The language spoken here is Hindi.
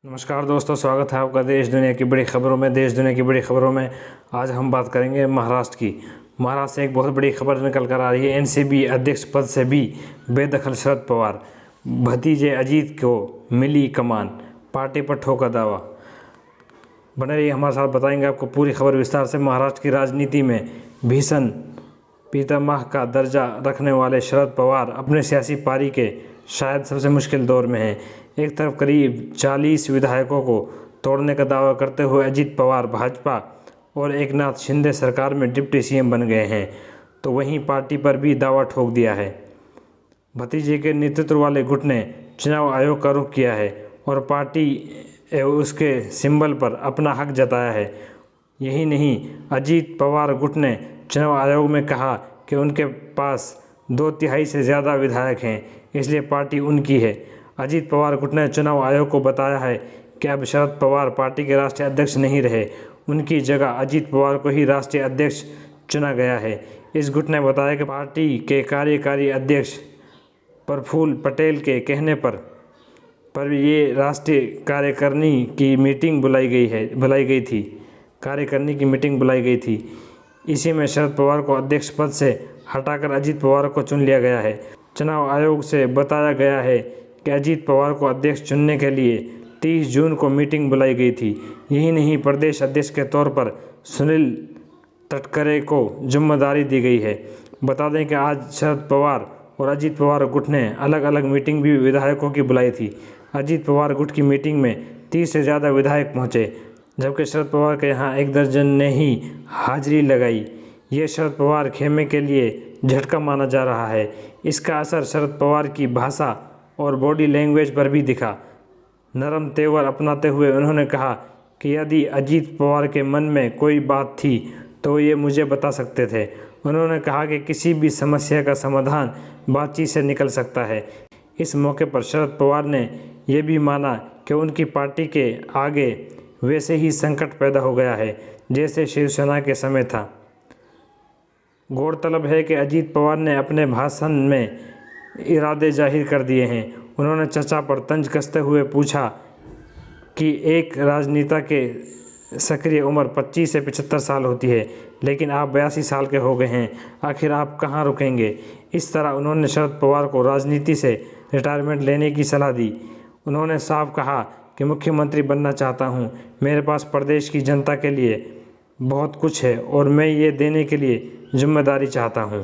नमस्कार दोस्तों, स्वागत है आपका देश दुनिया की बड़ी खबरों में। देश दुनिया की बड़ी खबरों में आज हम बात करेंगे महाराष्ट्र की। महाराष्ट्र से एक बहुत बड़ी खबर निकल कर आ रही है। एनसीबी अध्यक्ष पद से भी बेदखल शरद पवार, भतीजे अजीत को मिली कमान, पार्टी पर ठोका दावा। बने रहिए हमारे साथ, बताएंगे आपको पूरी खबर विस्तार से। महाराष्ट्र की राजनीति में भीषण पितामह का दर्जा रखने वाले शरद पवार अपने सियासी पारी के शायद सबसे मुश्किल दौर में हैं। एक तरफ करीब 40 विधायकों को तोड़ने का दावा करते हुए अजीत पवार भाजपा और एकनाथ शिंदे सरकार में डिप्टी सीएम बन गए हैं, तो वहीं पार्टी पर भी दावा ठोक दिया है। भतीजे के नेतृत्व वाले गुट ने चुनाव आयोग का रुख किया है और पार्टी उसके सिंबल पर अपना हक जताया है। यही नहीं, अजीत पवार गुट ने चुनाव आयोग में कहा कि उनके पास 2/3 से ज़्यादा विधायक हैं, इसलिए पार्टी उनकी है। अजीत पवार गुट ने चुनाव आयोग को बताया है कि अब शरद पवार पार्टी के राष्ट्रीय अध्यक्ष नहीं रहे, उनकी जगह अजीत पवार को ही राष्ट्रीय अध्यक्ष चुना गया है। इस गुट ने बताया कि पार्टी के कार्यकारी अध्यक्ष प्रफुल्ल पटेल के कहने पर ये राष्ट्रीय कार्यकारिणी की मीटिंग बुलाई गई थी। कार्यकारिणी की मीटिंग बुलाई गई थी। इसी में शरद पवार को अध्यक्ष पद से हटाकर अजीत पवार को चुन लिया गया है। चुनाव आयोग से बताया गया है कि अजीत पवार को अध्यक्ष चुनने के लिए 30 जून को मीटिंग बुलाई गई थी। यही नहीं, प्रदेश अध्यक्ष के तौर पर सुनील तटकरे को जिम्मेदारी दी गई है। बता दें कि आज शरद पवार और अजीत पवार गुट ने अलग अलग मीटिंग भी विधायकों की बुलाई थी। अजीत पवार गुट की मीटिंग में 30 से ज़्यादा विधायक पहुंचे, जबकि शरद पवार के यहाँ 1 दर्जन ने ही हाजिरी लगाई। ये शरद पवार खेमे के लिए झटका माना जा रहा है। इसका असर शरद पवार की भाषा और बॉडी लैंग्वेज पर भी दिखा। नरम तेवर अपनाते हुए उन्होंने कहा कि यदि अजीत पवार के मन में कोई बात थी तो ये मुझे बता सकते थे। उन्होंने कहा कि किसी भी समस्या का समाधान बातचीत से निकल सकता है। इस मौके पर शरद पवार ने यह भी माना कि उनकी पार्टी के आगे वैसे ही संकट पैदा हो गया है जैसे शिवसेना के समय था। गौरतलब है कि अजीत पवार ने अपने भाषण में इरादे जाहिर कर दिए हैं। उन्होंने चचा पर तंज कसते हुए पूछा कि एक राजनेता के सक्रिय उम्र 25 से 75 साल होती है, लेकिन आप 82 साल के हो गए हैं, आखिर आप कहां रुकेंगे। इस तरह उन्होंने शरद पवार को राजनीति से रिटायरमेंट लेने की सलाह दी। उन्होंने साफ कहा कि मुख्यमंत्री बनना चाहता हूं, मेरे पास प्रदेश की जनता के लिए बहुत कुछ है और मैं ये देने के लिए जिम्मेदारी चाहता हूं।